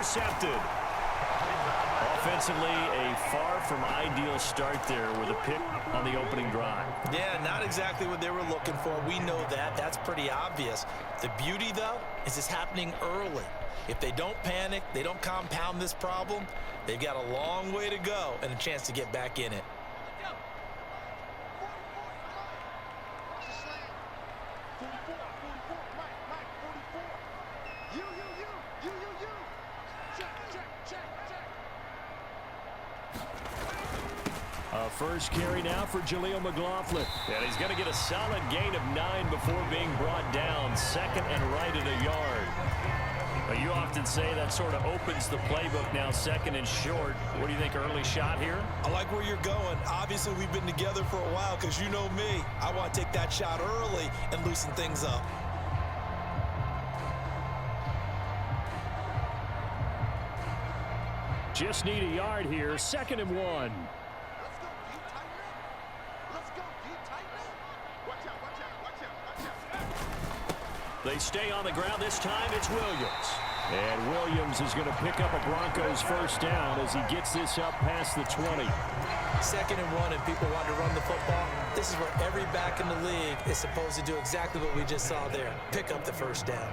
intercepted. Offensively, a far from ideal start there with a pick on the opening drive. Yeah, not exactly what they were looking for. We know that. That's pretty obvious. The beauty, though, is it's happening early. If they don't panic, they don't compound this problem, they've got a long way to go and a chance to get back in it. First carry now for Jaleel McLaughlin. And he's going to get a solid gain of 9 before being brought down. Second and right at a yard. But you often say that sort of opens the playbook now, second and short. What do you think, early shot here? I like where you're going. Obviously, we've been together for a while because you know me. I want to take that shot early and loosen things up. Just need a yard here. Second and 1. They stay on the ground. This time it's Williams. And Williams is going to pick up a Broncos first down as he gets this up past the 20. Second and 1 and people want to run the football. This is where every back in the league is supposed to do exactly what we just saw there. Pick up the first down.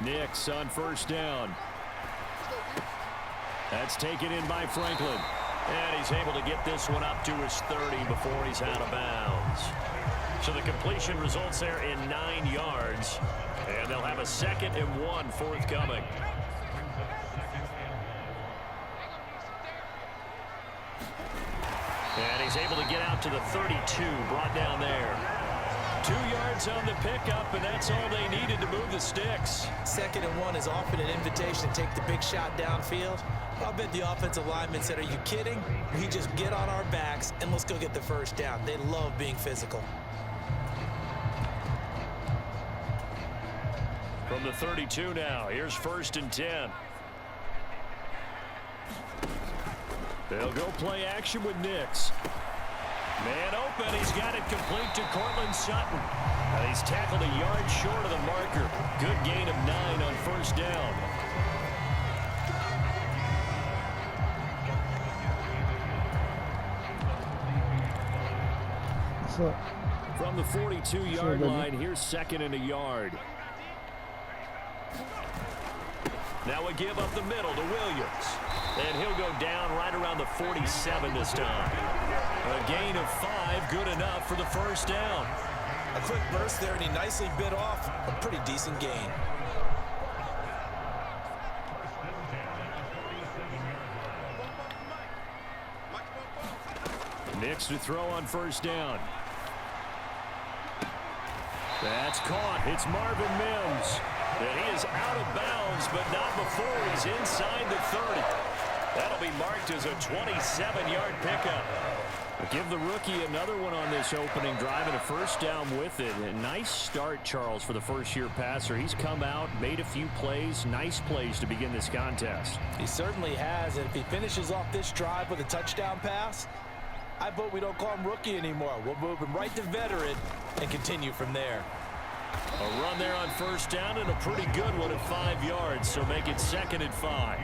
Nix on first down. That's taken in by Franklin. And he's able to get this one up to his 30 before he's out of bounds. So the completion results there in 9 yards. And they'll have a second and 1 forthcoming. And he's able to get out to the 32, brought down there. 2 yards on the pickup, and that's all they needed to move the sticks. Second and 1 is often an invitation to take the big shot downfield. I'll bet the offensive lineman said, are you kidding? We just get on our backs and let's go get the first down. They love being physical. From the 32 now, here's first and 10. They'll go play action with Nix. Man open, he's got it complete to Cortland Sutton. He's tackled a yard short of the marker. Good gain of 9 on first down. From the 42-yard line, here's second and a yard. Now a give up the middle to Williams. And he'll go down right around the 47 this time. A gain of 5, good enough for the first down. A quick burst there, and he nicely bit off a pretty decent gain. Nix to throw on first down. That's caught. It's Marvin Mims. And he is out of bounds, but not before he's inside the 30. That'll be marked as a 27-yard pickup. Give the rookie another one on this opening drive and a first down with it. A nice start, Charles, for the first-year passer. He's come out, made a few plays, nice plays to begin this contest. He certainly has, and if he finishes off this drive with a touchdown pass, I vote we don't call him rookie anymore. We'll move him right to veteran and continue from there. A run there on first down and a pretty good one at 5 yards, so make it second and 5.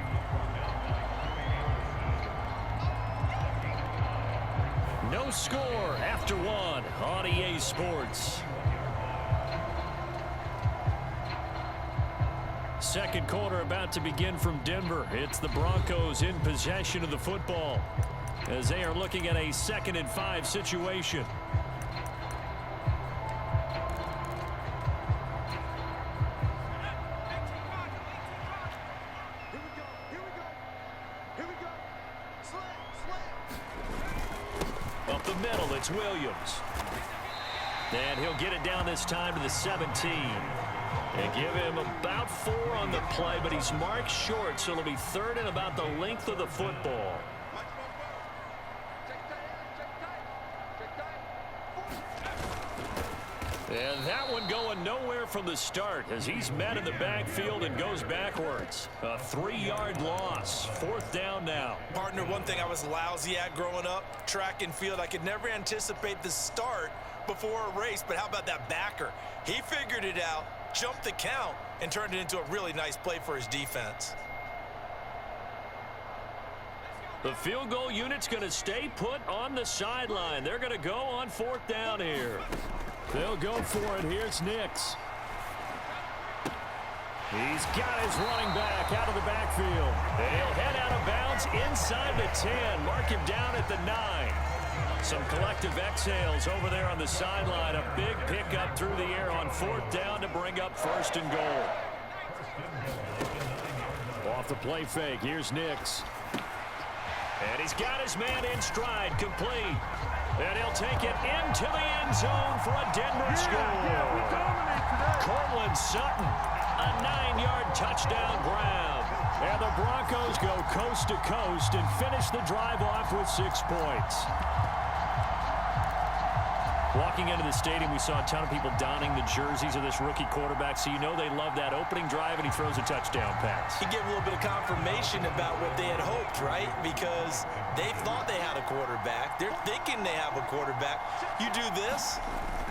No score after 1 on EA Sports. Second quarter about to begin from Denver. It's the Broncos in possession of the football as they are looking at a second and 5 situation. Up the middle, it's Williams. And he'll get it down this time to the 17. And give him about 4 on the play, but he's marked short, so it'll be third and about the length of the football. And that one going nowhere from the start as he's met in the backfield and goes backwards. A 3-yard loss. Fourth down now. Partner, one thing I was lousy at growing up, track and field. I could never anticipate the start before a race, but how about that backer? He figured it out, jumped the count and turned it into a really nice play for his defense. The field goal unit's going to stay put on the sideline. They're going to go on 4th down here. They'll go for it. Here's Nix. He's got his running back out of the backfield. He'll head out of bounds inside the 10. Mark him down at the 9. Some collective exhales over there on the sideline. A big pickup through the air on 4th down to bring up 1st and goal. Off the play fake. Here's Nix. And he's got his man in stride, complete. And he'll take it into the end zone for a Denver score. Cortland Sutton, a 9-yard touchdown grab. And the Broncos go coast to coast and finish the drive off with 6 points. Walking into the stadium, we saw a ton of people donning the jerseys of this rookie quarterback, so you know they love that opening drive, and he throws a touchdown pass. He gave a little bit of confirmation about what they had hoped, right? Because they thought they had a quarterback. They're thinking they have a quarterback. You do this,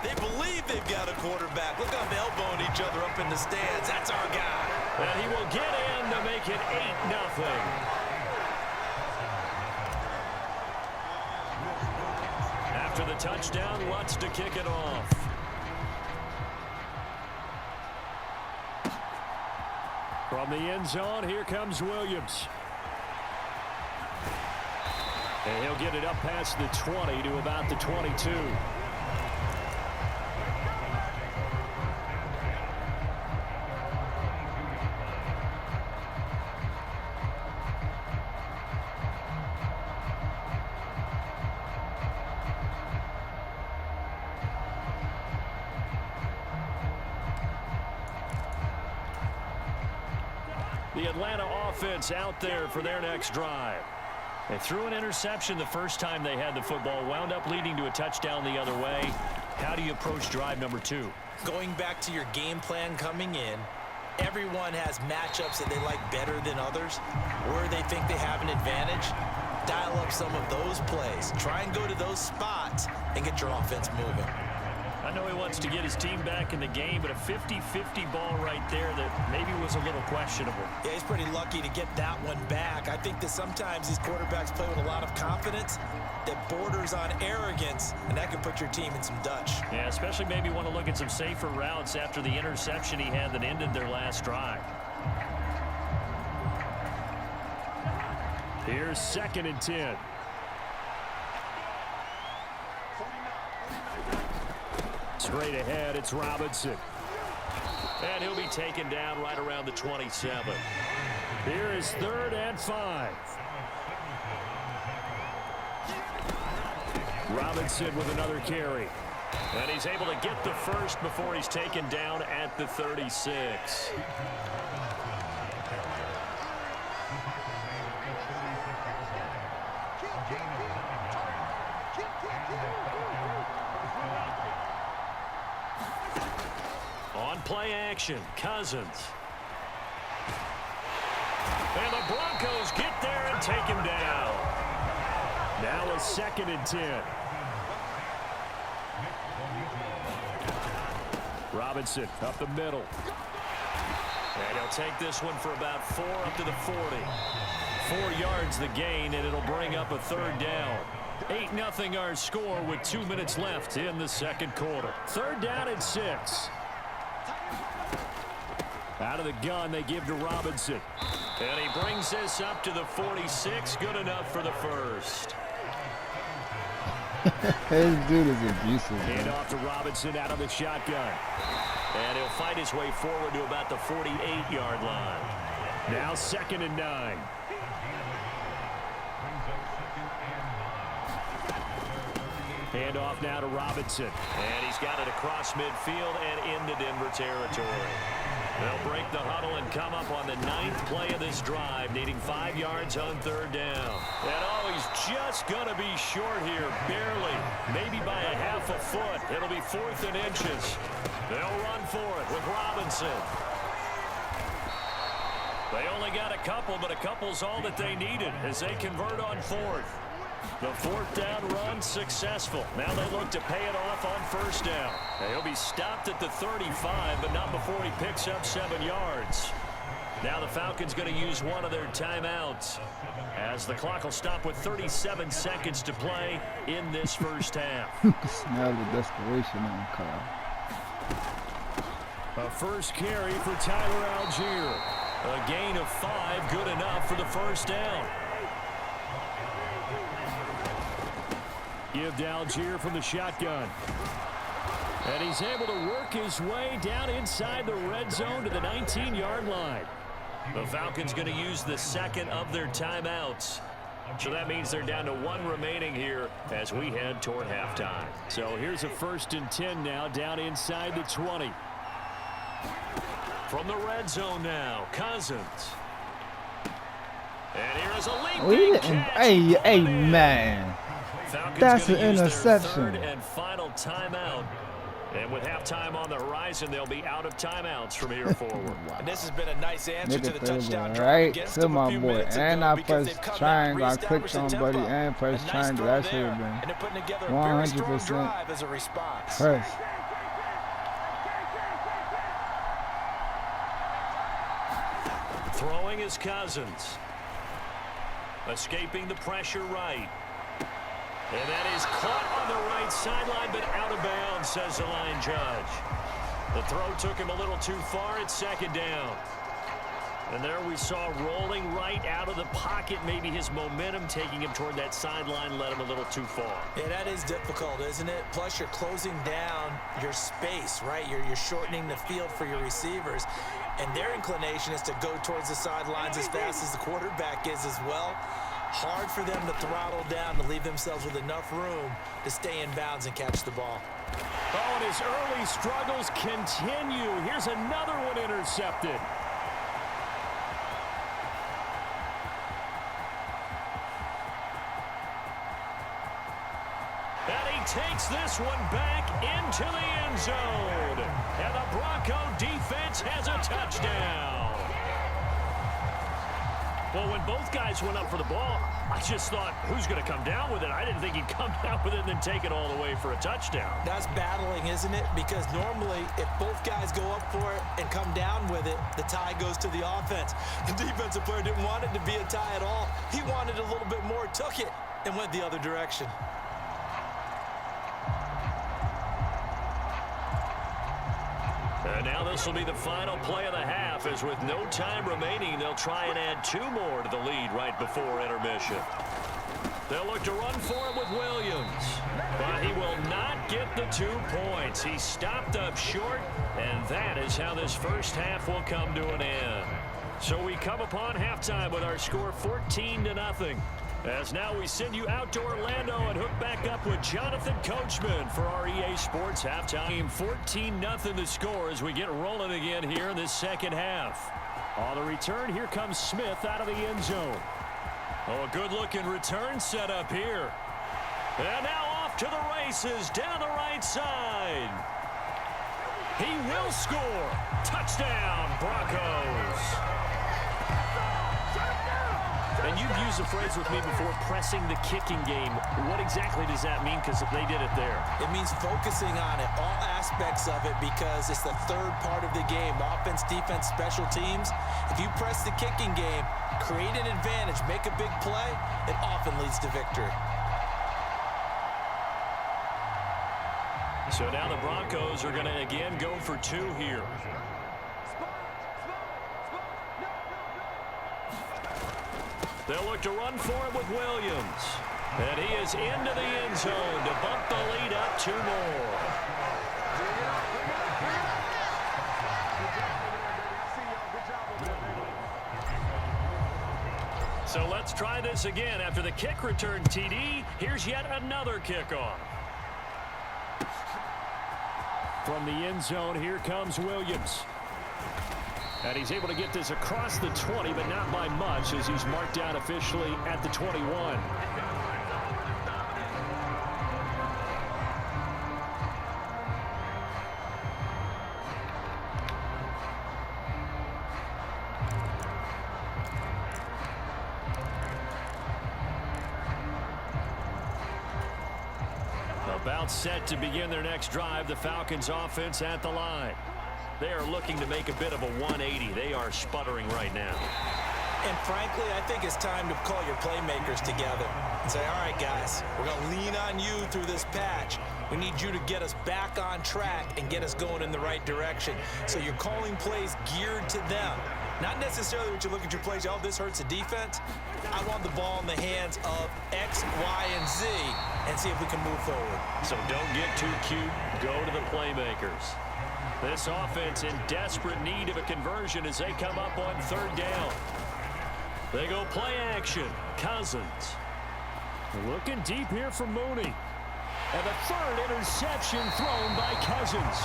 they believe they've got a quarterback. Look how they're elbowing each other up in the stands. That's our guy. And he will get in to make it 8-0. After the touchdown, Lutz to kick it off. From the end zone, here comes Williams. And he'll get it up past the 20 to about the 22. The Atlanta offense out there for their next drive. They threw an interception the first time they had the football, wound up leading to a touchdown the other way. How do you approach drive number 2? Going back to your game plan coming in, everyone has matchups that they like better than others. Where they think they have an advantage, dial up some of those plays. Try and go to those spots and get your offense moving. I know he wants to get his team back in the game, but a 50-50 ball right there that maybe was a little questionable. Yeah, he's pretty lucky to get that one back. I think that sometimes these quarterbacks play with a lot of confidence that borders on arrogance, and that can put your team in some Dutch. Yeah, especially maybe want to look at some safer routes after the interception he had that ended their last drive. Here's 2nd and 10. Straight ahead, it's Robinson. And he'll be taken down right around the 27. Here is 3rd and 5. Robinson with another carry. And he's able to get the first before he's taken down at the 36. Play action, Cousins. And the Broncos get there and take him down. Now a 2nd and 10. Robinson up the middle. And he'll take this one for about 4 up to the 40. 4 yards the gain, and it'll bring up a 3rd down. 8-0 our score with 2 minutes left in the 2nd quarter. 3rd down and 6. Out of the gun, they give to Robinson. And he brings this up to the 46. Good enough for the first. This dude is abusive. Hand off to Robinson out of the shotgun. And he'll fight his way forward to about the 48-yard line. Now 2nd and 9. Hand off now to Robinson. And he's got it across midfield and into Denver territory. They'll break the huddle and come up on the 9th play of this drive, needing 5 yards on 3rd down. And oh, he's just going to be short here, barely, maybe by a half a foot. It'll be 4th and inches. They'll run for it with Robinson. They only got a couple, but a couple's all that they needed as they convert on 4th. The 4th down run successful. Now they look to pay it off on 1st down. He'll be stopped at the 35, but not before he picks up 7 yards. Now the Falcons going to use one of their timeouts, as the clock will stop with 37 seconds to play in this 1st half. Smell the desperation on the car. A 1st carry for Tyler Algier. A gain of 5, good enough for the 1st down. Give to Algier from the shotgun. And he's able to work his way down inside the red zone to the 19-yard line. The Falcons going to use the 2nd of their timeouts. So that means they're down to 1 remaining here as we head toward halftime. So here's a 1st and 10 now, down inside the 20. From the red zone now, Cousins. And here's a leaping catch. Hey, man. Falcons That's an use their interception. 3rd and final timeout. And with halftime on the horizon, they'll be out of timeouts from here forward. And this has been a nice answer to the touchdown drive right against to them a my few boy. minutes And ago I because pressed they've come triangle. back, I clicked reestablished the somebody tempo. and pressed A nice triangle. throw That should there, have and been they're putting together a very strong 100% drive as a response. press. Throwing is Cousins. Escaping the pressure right. And that is caught on the right sideline, but out of bounds, says the line judge. The throw took him a little too far at 2nd down. And there we saw rolling right out of the pocket. Maybe his momentum taking him toward that sideline led him a little too far. Yeah, that is difficult, isn't it? Plus, you're closing down your space, right? You're shortening the field for your receivers. And their inclination is to go towards the sidelines as fast as the quarterback is as well. Hard for them to throttle down to leave themselves with enough room to stay in bounds and catch the ball. Oh, and his early struggles continue. Here's another one intercepted. And he takes this one back into the end zone. And the Bronco defense has a touchdown. Well, when both guys went up for the ball, I just thought, who's going to come down with it? I didn't think he'd come down with it and then take it all the way for a touchdown. That's battling, isn't it? Because normally, if both guys go up for it and come down with it, the tie goes to the offense. The defensive player didn't want it to be a tie at all. He wanted a little bit more, took it, and went the other direction. And now this will be the final play of the half, as with no time remaining, they'll try and add 2 more to the lead right before intermission. They'll look to run for it with Williams, but he will not get the 2 points. He stopped up short, and that is how this 1st half will come to an end. So we come upon halftime with our score 14-0. As now we send you out to Orlando and hook back up with Jonathan Coachman for our EA Sports halftime. 14-0 the score as we get rolling again here in this 2nd half. On the return, here comes Smith out of the end zone. Oh, a good-looking return set up here. And now off to the races down the right side. He will score. Touchdown, Broncos. And you've used the phrase with me before, pressing the kicking game. What exactly does that mean? Because they did it there. It means focusing on it, all aspects of it, because it's the 3rd part of the game. Offense, defense, special teams. If you press the kicking game, create an advantage, make a big play, it often leads to victory. So now the Broncos are going to again go for 2 here. They'll look to run for it with Williams. And he is into the end zone to bump the lead up 2 more. So let's try this again. After the kick return TD, here's yet another kickoff. From the end zone, here comes Williams. And he's able to get this across the 20, but not by much, as he's marked down officially at the 21. About set to begin their next drive, the Falcons offense at the line. They are looking to make a bit of a 180. They are sputtering right now. And frankly, I think it's time to call your playmakers together and say, all right, guys, we're going to lean on you through this patch. We need you to get us back on track and get us going in the right direction. So you're calling plays geared to them. Not necessarily what you look at your plays, oh, this hurts the defense. I want the ball in the hands of X, Y, and Z and see if we can move forward. So don't get too cute. Go to the playmakers. This offense in desperate need of a conversion as they come up on third down. They go play action. Cousins. Looking deep here for Mooney. And the third interception thrown by Cousins.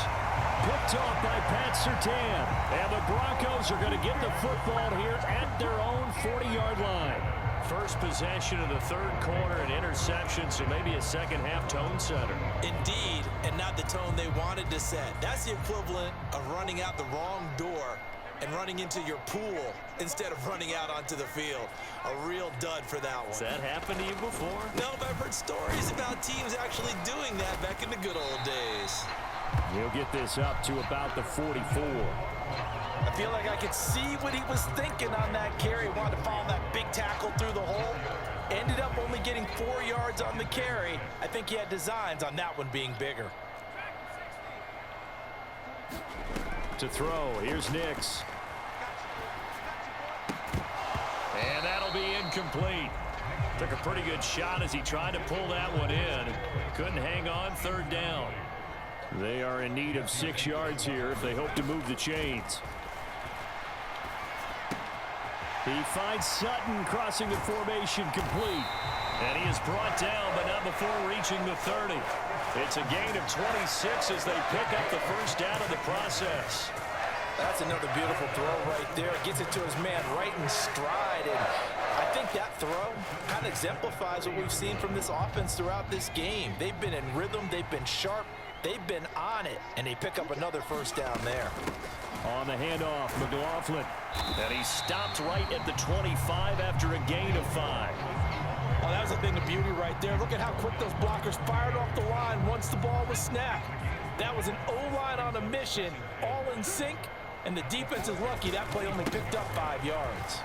Picked off by Pat Surtain. And the Broncos are going to get the football here at their own 40-yard line. First possession of the third quarter, an interception, so maybe a second-half tone setter. Indeed, and not the tone they wanted to set. That's the equivalent of running out the wrong door and running into your pool instead of running out onto the field. A real dud for that one. Has that happened to you before? No, but I've heard stories about teams actually doing that back in the good old days. He'll get this up to about the 44. I feel like I could see what he was thinking on that carry. Wanted to follow that big tackle through the hole. Ended up only getting 4 yards on the carry. I think he had designs on that one being bigger. To throw, here's Nix. And that'll be incomplete. Took a pretty good shot as he tried to pull that one in. Couldn't hang on third down. They are in need of 6 yards here if they hope to move the chains. He finds Sutton crossing the formation complete. And he is brought down, but not before reaching the 30. It's a gain of 26 as they pick up the first down of the process. That's another beautiful throw right there. Gets it to his man right in stride. And I think that throw kind of exemplifies what we've seen from this offense throughout this game. They've been in rhythm. They've been sharp. They've been on it. And they pick up another first down there. On the handoff, McLaughlin. And he stopped right at the 25 after a gain of 5. Oh, that was a thing of beauty right there. Look at how quick those blockers fired off the line once the ball was snapped. That was an O-line on a mission, all in sync, and the defense is lucky that play only picked up 5 yards.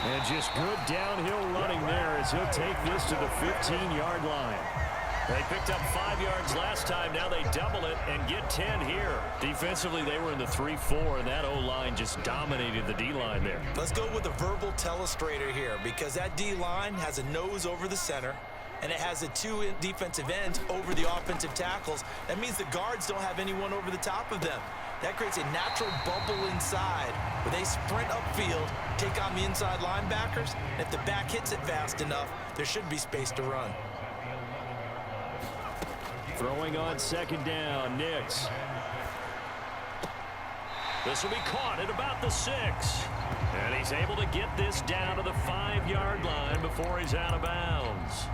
And just good downhill running there as he'll take this to the 15-yard line. They picked up 5 yards last time. Now they double it and get 10 here. Defensively, they were in the 3-4, and that O-line just dominated the D-line there. Let's go with a verbal telestrator here because that D-line has a nose over the center, and it has the 2 defensive ends over the offensive tackles. That means the guards don't have anyone over the top of them. That creates a natural bubble inside where they sprint upfield, take on the inside linebackers. And if the back hits it fast enough, there should be space to run. Throwing on second down, Nix. This will be caught at about the 6. And he's able to get this down to the 5-yard line before he's out of bounds.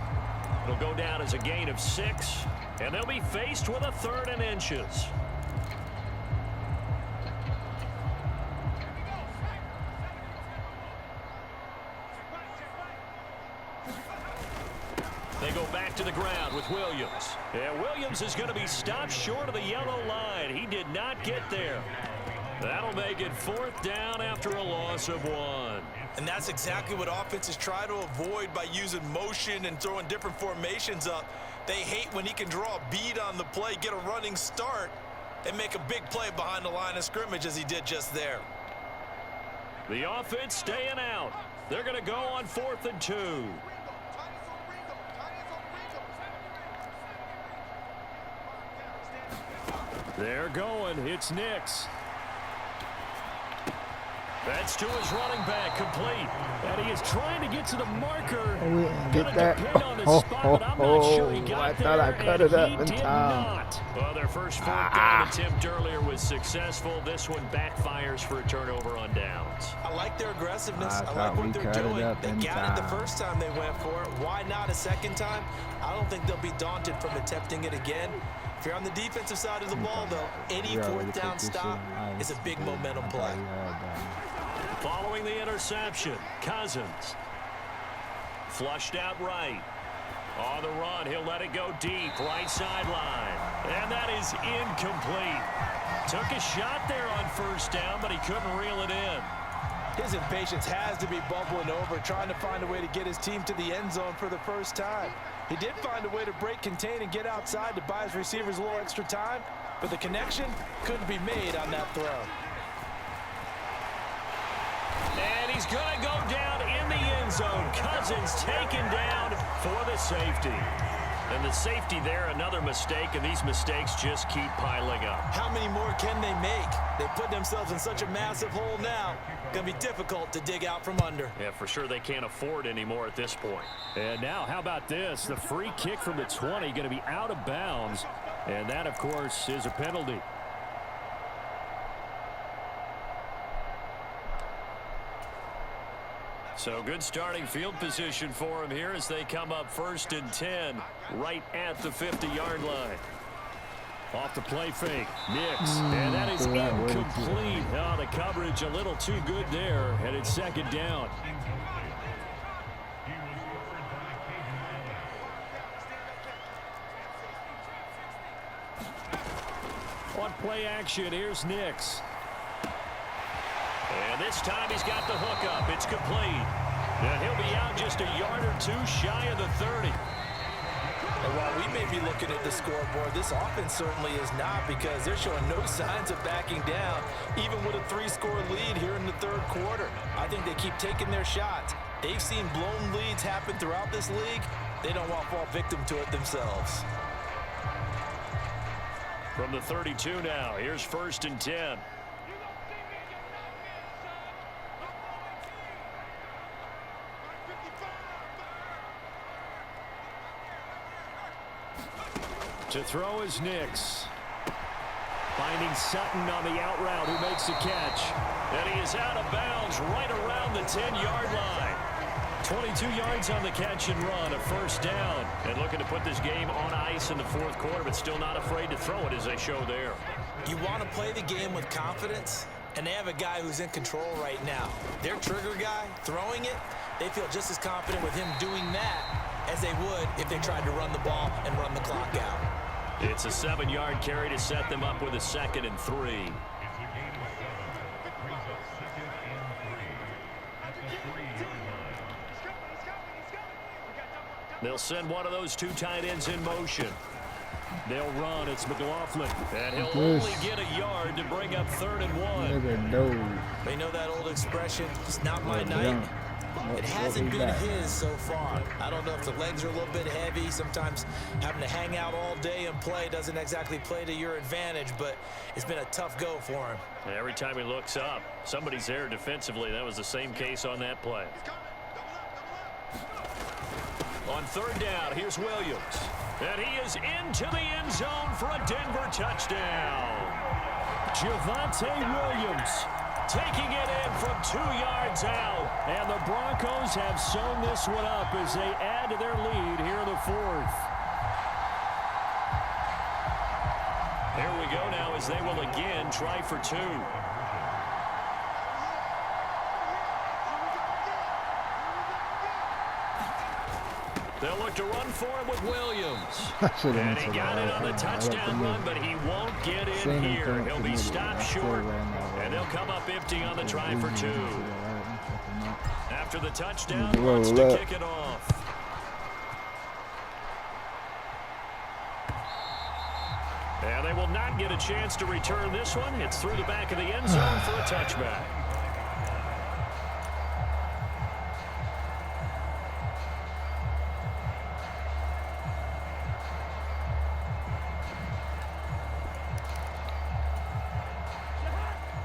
It'll go down as a gain of 6, and they'll be faced with a 3rd and inches. They go back to the ground with Williams. And Williams is going to be stopped short of the yellow line. He did not get there. That'll make it 4th down after a loss of 1. And that's exactly what offenses try to avoid by using motion and throwing different formations up. They hate when he can draw a bead on the play, get a running start, and make a big play behind the line of scrimmage as he did just there. The offense staying out. They're going to go on 4th and 2. They're going. It's Nix. That's to his running back, complete. And he is trying to get to the marker. Oh, we didn't get that. I thought I cut it up in time. Well, their first 4th down attempt earlier was successful. This one backfires for a turnover on downs. I like their aggressiveness. I like what they're doing. They got it the first time they went for it. Why not a second time? I don't think they'll be daunted from attempting it again. If you're on the defensive side of the ball, though, any 4th down stop is a big momentum play. Following the interception, Cousins. Flushed out right. On the run, he'll let it go deep, right sideline. And that is incomplete. Took a shot there on first down, but he couldn't reel it in. His impatience has to be bubbling over, trying to find a way to get his team to the end zone for the first time. He did find a way to break, contain, and get outside to buy his receivers a little extra time, but the connection couldn't be made on that throw. And he's going to go down in the end zone. Cousins taken down for the safety. And the safety there, another mistake, and these mistakes just keep piling up. How many more can they make? They put themselves in such a massive hole now. Going to be difficult to dig out from under. Yeah, for sure they can't afford any more at this point. And now, how about this? The free kick from the 20 going to be out of bounds. And that, of course, is a penalty. So good starting field position for him here as they come up 1st and 10 right at the 50-yard line. Off the play fake, Nix, and that is incomplete. Oh, the coverage a little too good there, and it's 2nd down. On play action, here's Nix. And this time he's got the hook up. It's complete. And he'll be out just a yard or two shy of the 30. And while we may be looking at the scoreboard, this offense certainly is not, because they're showing no signs of backing down, even with a 3-score lead here in the 3rd quarter. I think they keep taking their shots. They've seen blown leads happen throughout this league. They don't want to fall victim to it themselves. From the 32 now, here's 1st and 10. To throw is Nix. Finding Sutton on the out route, who makes the catch. And he is out of bounds right around the 10-yard line. 22 yards on the catch and run, a 1st down. And looking to put this game on ice in the 4th quarter, but still not afraid to throw it as they show there. You want to play the game with confidence, and they have a guy who's in control right now. Their trigger guy, throwing it, they feel just as confident with him doing that as they would if they tried to run the ball and run the clock out. It's a 7-yard carry to set them up with a 2nd and 3. They'll send one of those 2 tight ends in motion. They'll run. It's McLaughlin. And he'll only get a yard to bring up 3rd and 1. They know that old expression, it's not my night. It hasn't been his so far. I don't know if the legs are a little bit heavy. Sometimes having to hang out all day and play doesn't exactly play to your advantage, but it's been a tough go for him. And every time he looks up, somebody's there defensively. That was the same case on that play. On 3rd down, here's Williams. And he is into the end zone for a Denver touchdown. Javonte Williams taking it in from 2 yards out. And the Broncos have sewn this one up as they add to their lead here in the 4th. Here we go now as they will again try for 2. They'll look to run for him with Williams. And he got it on the touchdown run, but he won't get in here. He'll be stopped short, and they'll come up empty on the try for 2. After the touchdown, wants to kick it off. And they will not get a chance to return this one. It's through the back of the end zone for a touchback.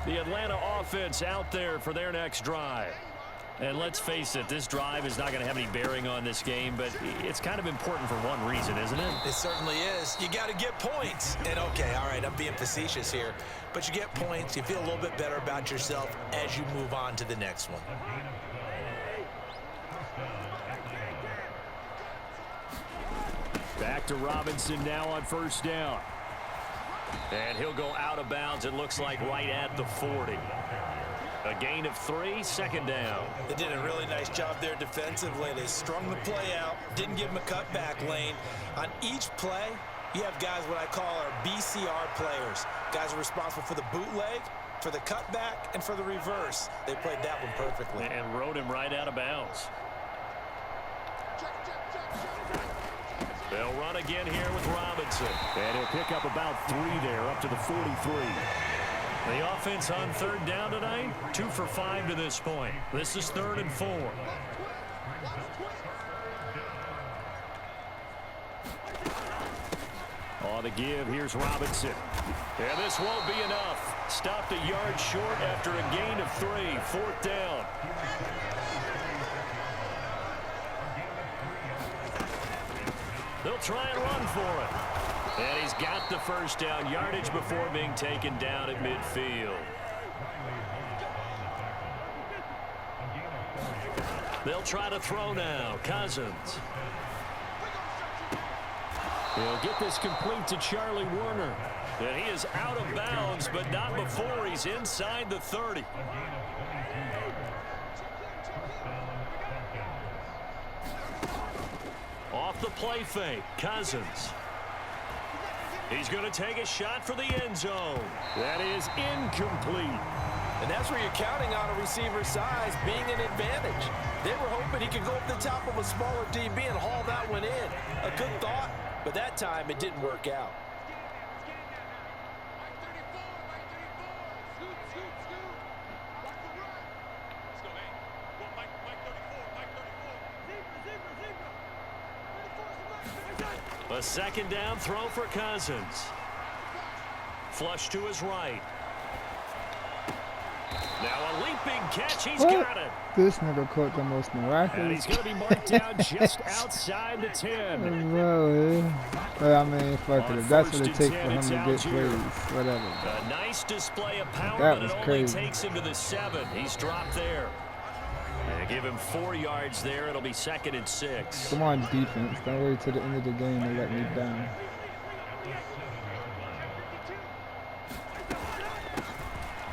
The Atlanta offense out there for their next drive. And let's face it, this drive is not going to have any bearing on this game, but it's kind of important for one reason, isn't it? It certainly is. You got to get points. And okay, all right, I'm being facetious here, but you get points, you feel a little bit better about yourself as you move on to the next one. Back to Robinson now on 1st down. And he'll go out of bounds, it looks like right at the 40. A gain of 3, second down. They did a really nice job there defensively. They strung the play out, didn't give him a cutback lane. On each play, you have guys what I call our BCR players. Guys are responsible for the bootleg, for the cutback, and for the reverse. They played that one perfectly. And rode him right out of bounds. They'll run again here with Robinson. And he'll pick up about 3 there, up to the 43. The offense on third down tonight, 2 for 5 to this point. This is 3rd and 4. On the give, here's Robinson. And this won't be enough. Stopped a yard short after a gain of 3. 4th down. They'll try and run for it. And he's got the first down yardage before being taken down at midfield. They'll try to throw now. Cousins. He'll get this complete to Charlie Warner. And he is out of bounds, but not before he's inside the 30. Off the play fake, Cousins. He's going to take a shot for the end zone. That is incomplete. And that's where you're counting on a receiver's size being an advantage. They were hoping he could go up the top of a smaller DB and haul that one in. A good thought, but that time it didn't work out. A second down throw for Cousins. Flush to his right. Now a leaping catch. He's got it. This nigga caught the most And miraculous. he's going to be marked down just outside the 10. Bro, I mean, fuck it. If that's what it takes for him it's to get Algier. plays, whatever. A nice display of power, That but was it only crazy. takes him to the 7. He's dropped there. They give him 4 yards there. It'll be 2nd and 6. Come on, defense. Don't wait till the end of the game to let me down.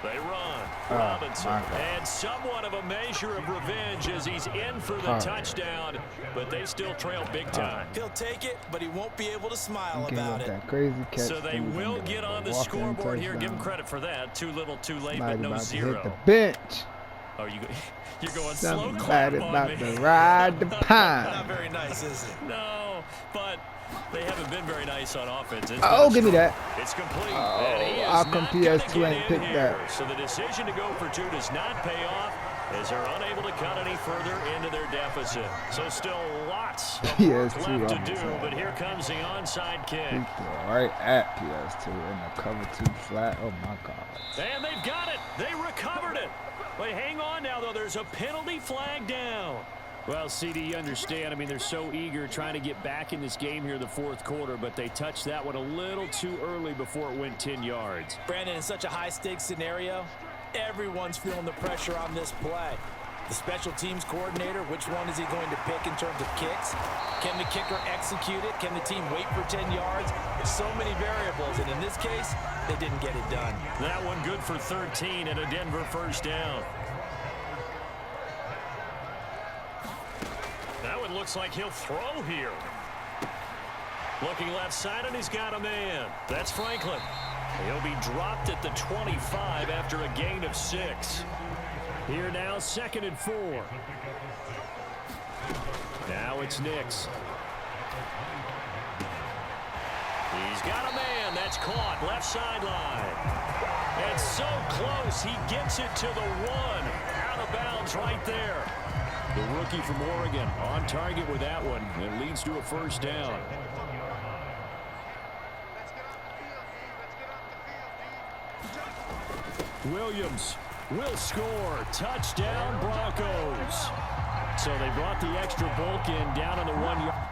They run. Oh, Robinson. my God. And somewhat of a measure of revenge as he's in for the touchdown, but they still trail big time. He'll take it, but he won't be able to smile Gave about up it. that crazy catch. So they dude, will and get on the walk-in scoreboard here. Give him touchdown. credit for that. Too little, too late, but Somebody no about to hit the zero. bench. Oh, you're going slow clap Somebody on about me. to ride the Not pine. very nice, is it? No, but they haven't been very nice on offense. It's Oh, been give me strong. that. It's complete. Oh, and he is how come not gonna PS2 get ain't in picked here. that? So the decision to go for 2 does not pay off as they're unable to cut any further into their deficit. So still lots of work PS2 left to almost do, had but here comes the onside kick. He threw right at PS2 in the cover 2 flat. Oh, my God. And they've got it. They recovered it. But hang on now, though. There's a penalty flag down. Well, CD, you understand. I mean, they're so eager trying to get back in this game here in the 4th quarter, but they touched that one a little too early before it went 10 yards. Brandon, in such a high-stakes scenario, everyone's feeling the pressure on this play. The special teams coordinator, which one is he going to pick in terms of kicks? Can the kicker execute it? Can the team wait for 10 yards? So many variables, and in this case, they didn't get it done. That one good for 13 and a Denver first down. That one looks like he'll throw here. Looking left side, and he's got a man. That's Franklin. He'll be dropped at the 25 after a gain of 6. Here now, 2nd and 4. Now it's Nix. He's got a man. That's caught. Left sideline. And so close. He gets it to the 1. Out of bounds right there. The rookie from Oregon on target with that one. It leads to a first down. Williams will score. Touchdown, Broncos. So they brought the extra bulk in down on the 1 yard.